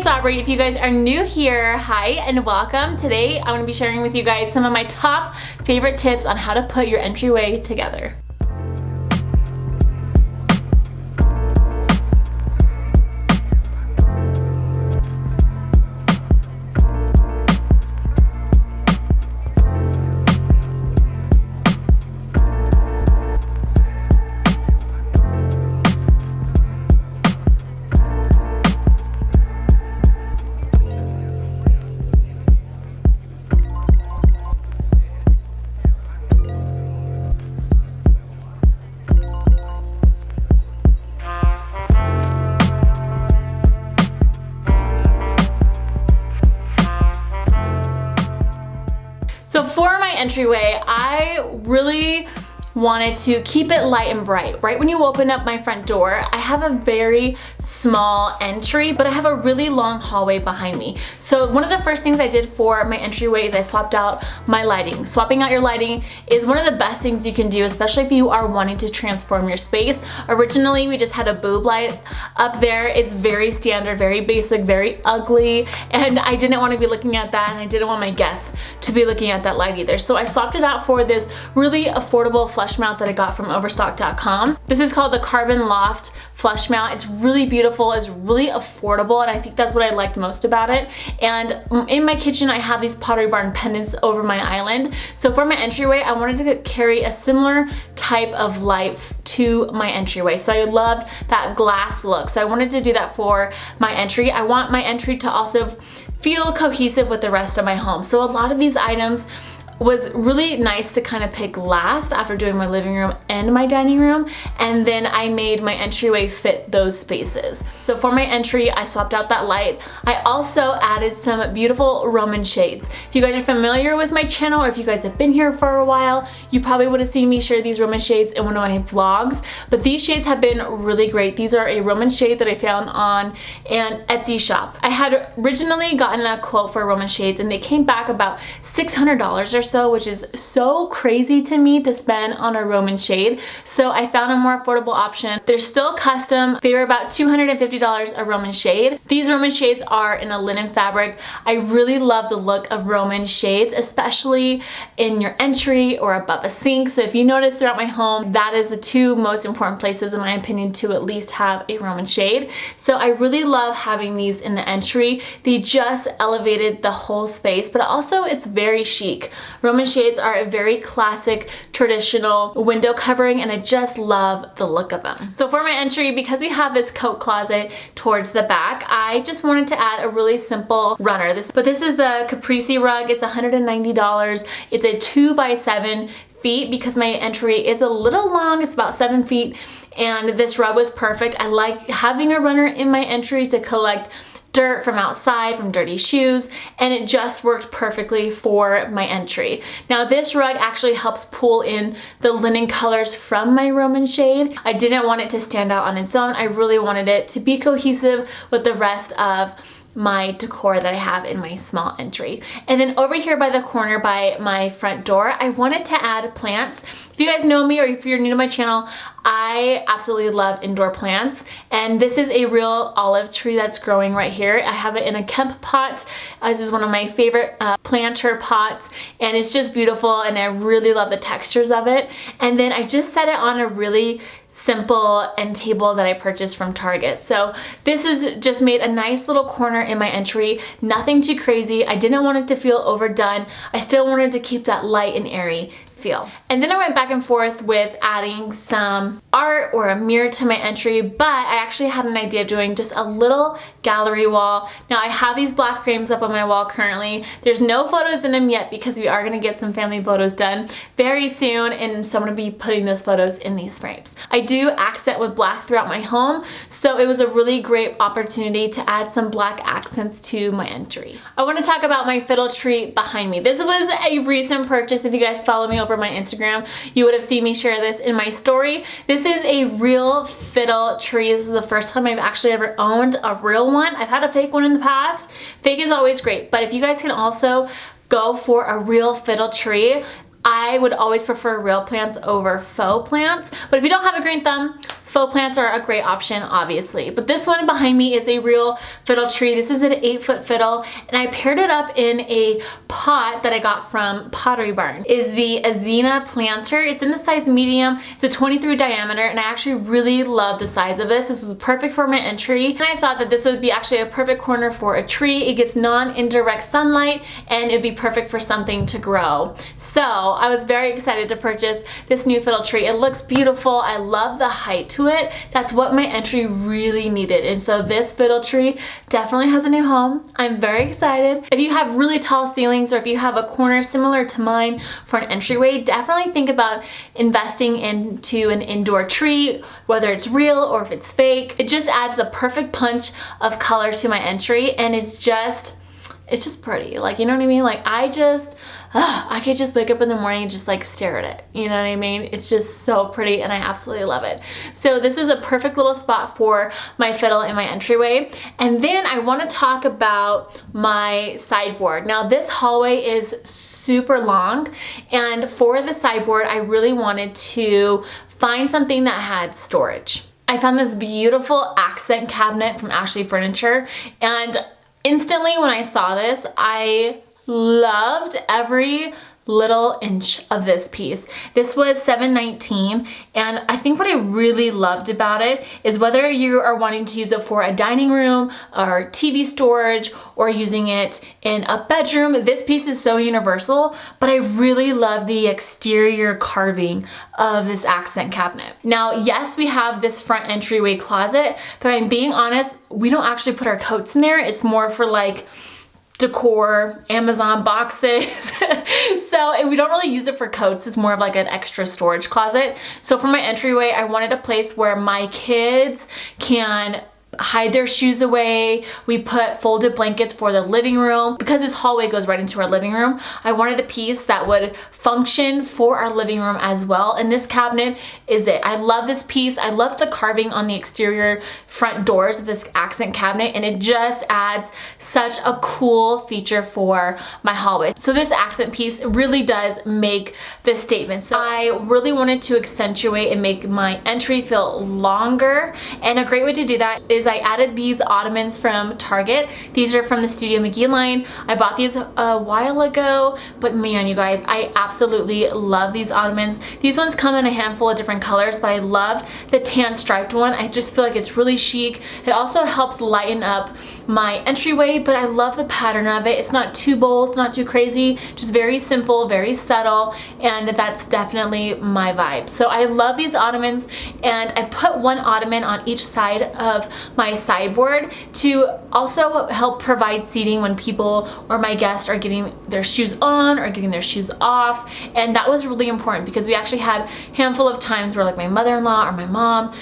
Aubrey. If you guys are new here, hi and welcome. Today I want to be sharing with you guys some of my top favorite tips on how to put your entryway together. So for my entryway, I really wanted to keep it light and bright. Right when you open up my front door, I have a very small entry, but I have a really long hallway behind me. So one of the first things I did for my entryway is I swapped out my lighting. Swapping out your lighting is one of the best things you can do, especially if you are wanting to transform your space. Originally, we just had a boob light up there. It's very standard, very basic, very ugly, and I didn't want to be looking at that, and I didn't want my guests to be looking at that light either. So I swapped it out for this really affordable flush mount that I got from overstock.com. This is called the Carbon Loft flush mount. It's really beautiful, it's really affordable, and I think that's what I liked most about it. And in my kitchen, I have these Pottery Barn pendants over my island. So for my entryway, I wanted to carry a similar type of light to my entryway. So I loved that glass look. So I wanted to do that for my entry. I want my entry to also feel cohesive with the rest of my home. So a lot of these items was really nice to kind of pick last after doing my living room and my dining room, and then I made my entryway fit those spaces. So for my entry, I swapped out that light. I also added some beautiful Roman shades. If you guys are familiar with my channel, or if you guys have been here for a while, you probably would have seen me share these Roman shades in one of my vlogs, but these shades have been really great. These are a Roman shade that I found on an Etsy shop. I had originally gotten a quote for Roman shades, and they came back about $600 or so, which is so crazy to me to spend on a Roman shade. So I found a more affordable option. They're still custom. They were about $250 a Roman shade. These Roman shades are in a linen fabric. I really love the look of Roman shades, especially in your entry or above a sink. So if you notice throughout my home, that is the two most important places in my opinion to at least have a Roman shade. So I really love having these in the entry. They just elevated the whole space, but also it's very chic. Roman shades are a very classic, traditional window covering, and I just love the look of them. So for my entry, because we have this coat closet towards the back, I just wanted to add a really simple runner. This is the Caprese rug. It's $190. It's a 2x7 feet because my entry is a little long. It's about 7 feet, and this rug was perfect. I like having a runner in my entry to collect dirt from outside, from dirty shoes, and it just worked perfectly for my entry. Now this rug actually helps pull in the linen colors from my Roman shade. I didn't want it to stand out on its own. I really wanted it to be cohesive with the rest of my decor that I have in my small entry. And then over here by the corner by my front door, I wanted to add plants. If you guys know me or if you're new to my channel, I absolutely love indoor plants, and this is a real olive tree that's growing right here. I have it in a Kemp pot. This is one of my favorite planter pots, and it's just beautiful, and I really love the textures of it. And then I just set it on a really simple end table that I purchased from Target. So this is just made a nice little corner in my entry, nothing too crazy. I didn't want it to feel overdone. I still wanted to keep that light and airy feel. And then I went back and forth with adding some art or a mirror to my entry, but I actually had an idea of doing just a little gallery wall. Now I have these black frames up on my wall currently. There's no photos in them yet because we are gonna get some family photos done very soon, and so I'm gonna be putting those photos in these frames. I do accent with black throughout my home, so it was a really great opportunity to add some black accents to my entry. I wanna talk about my fiddle tree behind me. This was a recent purchase. If you guys follow me over my Instagram, you would have seen me share this in my story. This is a real fiddle tree. This is the first time I've actually ever owned a real one. I've had a fake one in the past. Fake is always great, but if you guys can also go for a real fiddle tree, I would always prefer real plants over faux plants. But if you don't have a green thumb, faux plants are a great option, obviously. But this one behind me is a real fiddle tree. This is an 8-foot fiddle, and I paired it up in a pot that I got from Pottery Barn. It is the Azina planter. It's in the size medium. It's a 23 diameter, and I actually really love the size of this. This was perfect for my entry, and I thought that this would be actually a perfect corner for a tree. It gets non-indirect sunlight, and it'd be perfect for something to grow. So I was very excited to purchase this new fiddle tree. It looks beautiful. I love the height to it. That's what my entry really needed, and so this fiddle tree definitely has a new home. I'm very excited. If you have really tall ceilings, or if you have a corner similar to mine for an entryway, definitely think about investing into an indoor tree, whether it's real or if it's fake. It just adds the perfect punch of color to my entry, and it's just pretty. Like, you know what I mean? Like, I could just wake up in the morning and just like stare at it. You know what I mean? It's just so pretty, and I absolutely love it. So this is a perfect little spot for my fiddle in my entryway. And then I want to talk about my sideboard. Now this hallway is super long, and for the sideboard I really wanted to find something that had storage. I found this beautiful accent cabinet from Ashley Furniture, and instantly when I saw this, I loved every little inch of this piece. This was $7.19, and I think what I really loved about it is whether you are wanting to use it for a dining room or TV storage or using it in a bedroom, this piece is so universal, but I really love the exterior carving of this accent cabinet. Now, yes, we have this front entryway closet, but I'm being honest, we don't actually put our coats in there. It's more for like decor, Amazon boxes. So we don't really use it for coats. It's more of like an extra storage closet. So for my entryway, I wanted a place where my kids can hide their shoes away. We put folded blankets for the living room. Because this hallway goes right into our living room, I wanted a piece that would function for our living room as well, and this cabinet is it. I love this piece. I love the carving on the exterior front doors of this accent cabinet, and it just adds such a cool feature for my hallway. So this accent piece really does make this statement. So I really wanted to accentuate and make my entry feel longer, and a great way to do that is I added these ottomans from Target. These are from the Studio McGee line. I bought these a while ago, but man, you guys, I absolutely love these ottomans. These ones come in a handful of different colors, but I love the tan striped one. I just feel like it's really chic. It also helps lighten up my entryway, but I love the pattern of it. It's not too bold, it's not too crazy, just very simple, very subtle, and that's definitely my vibe. So I love these ottomans, and I put one ottoman on each side of my sideboard to also help provide seating when people or my guests are getting their shoes on or getting their shoes off. And that was really important because we actually had a handful of times where like my mother-in-law or my mom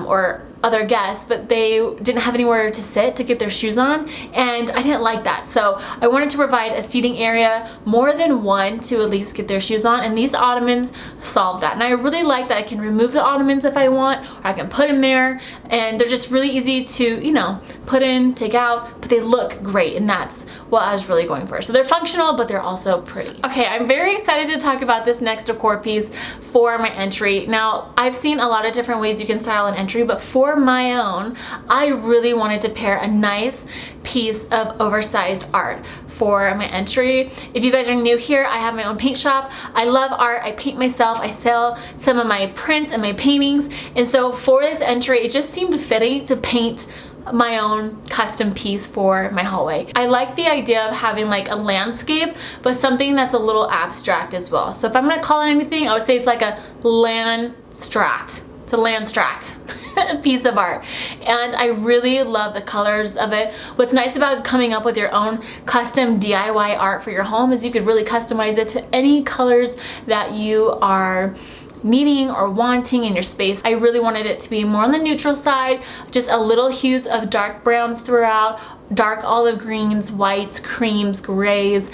or other guests, but they didn't have anywhere to sit to get their shoes on, and I didn't like that. So I wanted to provide a seating area, more than one, to at least get their shoes on, and these ottomans solve that. And I really like that I can remove the ottomans if I want, or I can put them there, and they're just really easy to, you know, put in, take out, but they look great, and that's what I was really going for. So they're functional, but they're also pretty. Okay, I'm very excited to talk about this next decor piece for my entry. Now, I've seen a lot of different ways you can style an entry, but for my own, I really wanted to pair a nice piece of oversized art for my entry. If you guys are new here, I have my own paint shop. I love art. I paint myself. I sell some of my prints and my paintings, and so for this entry, it just seemed fitting to paint my own custom piece for my hallway. I like the idea of having like a landscape, but something that's a little abstract as well. So if I'm gonna call it anything, I would say it's like a landstract. It's a landstract piece of art, and I really love the colors of it. What's nice about coming up with your own custom DIY art for your home is you could really customize it to any colors that you are needing or wanting in your space. I really wanted it to be more on the neutral side, just a little hues of dark browns throughout, dark olive greens, whites, creams, grays,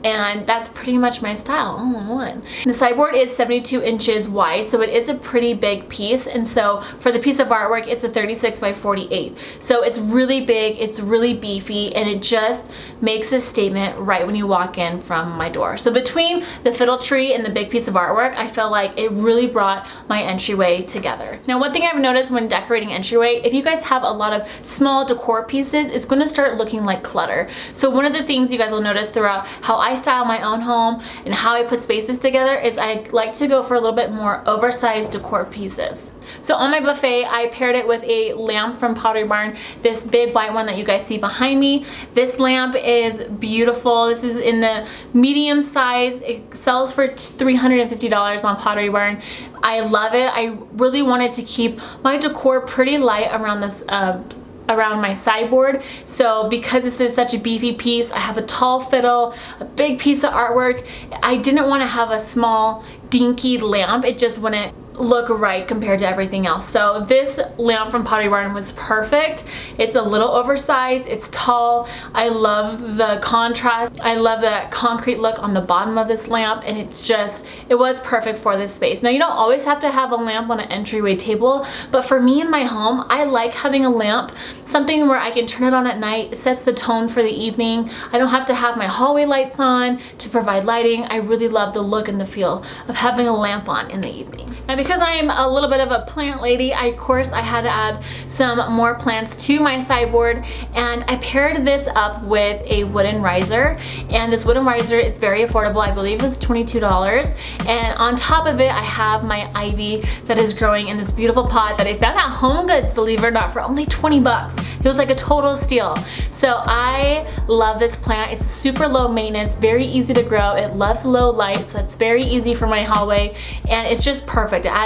and that's pretty much my style all in one. The sideboard is 72 inches wide, so it is a pretty big piece, and so for the piece of artwork, it's a 36 by 48. So it's really big, it's really beefy, and it just makes a statement right when you walk in from my door. So between the fiddle tree and the big piece of artwork, I felt like it really brought my entryway together. Now, one thing I've noticed when decorating entryway, if you guys have a lot of small decor pieces, it's going to start looking like clutter. So one of the things you guys will notice throughout how I style my own home and how I put spaces together is I like to go for a little bit more oversized decor pieces. So on my buffet, I paired it with a lamp from Pottery Barn, this big white one that you guys see behind me. This lamp is beautiful. This is in the medium size. It sells for $350 on Pottery Barn. I love it. I really wanted to keep my decor pretty light around this around my sideboard. So because this is such a beefy piece, I have a tall fiddle, a big piece of artwork. I didn't want to have a small dinky lamp. It just wouldn't look right compared to everything else. So this lamp from Pottery Barn was perfect. It's a little oversized, it's tall. I love the contrast. I love the concrete look on the bottom of this lamp, and it was perfect for this space. Now, you don't always have to have a lamp on an entryway table, but for me in my home, I like having a lamp, something where I can turn it on at night. It sets the tone for the evening. I don't have to have my hallway lights on to provide lighting. I really love the look and the feel of having a lamp on in the evening. Now, because I'm a little bit of a plant lady, of course I had to add some more plants to my sideboard, and I paired this up with a wooden riser, and this wooden riser is very affordable. I believe it's $22, and on top of it I have my ivy that is growing in this beautiful pot that I found at Home Goods, believe it or not, for only 20 bucks. It was like a total steal. So I love this plant. It's super low maintenance, very easy to grow. It loves low light, so it's very easy for my hallway, and it's just perfect. It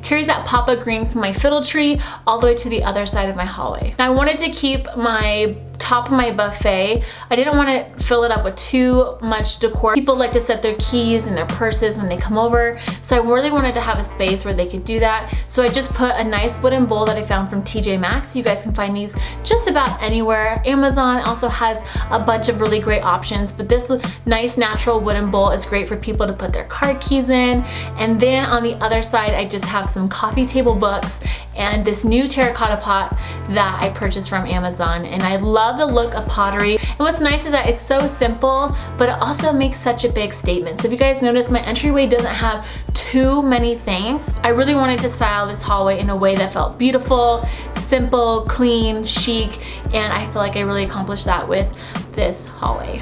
carries that pop of green from my fiddle tree all the way to the other side of my hallway. Now, I wanted to keep my top of my buffet. I didn't want to fill it up with too much decor. People like to set their keys and their purses when they come over, so I really wanted to have a space where they could do that. So I just put a nice wooden bowl that I found from TJ Maxx. You guys can find these just about anywhere. Amazon also has a bunch of really great options, but this nice natural wooden bowl is great for people to put their card keys in. And then on the other side, I just have some coffee table books and this new terracotta pot that I purchased from Amazon, and I love the look of pottery. And what's nice is that it's so simple, but it also makes such a big statement. So if you guys notice, my entryway doesn't have too many things. I really wanted to style this hallway in a way that felt beautiful, simple, clean, chic, and I feel like I really accomplished that with this hallway.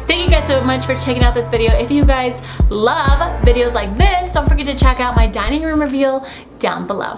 Thank you guys so much for checking out this video. If you guys love videos like this, don't forget to check out my dining room reveal down below.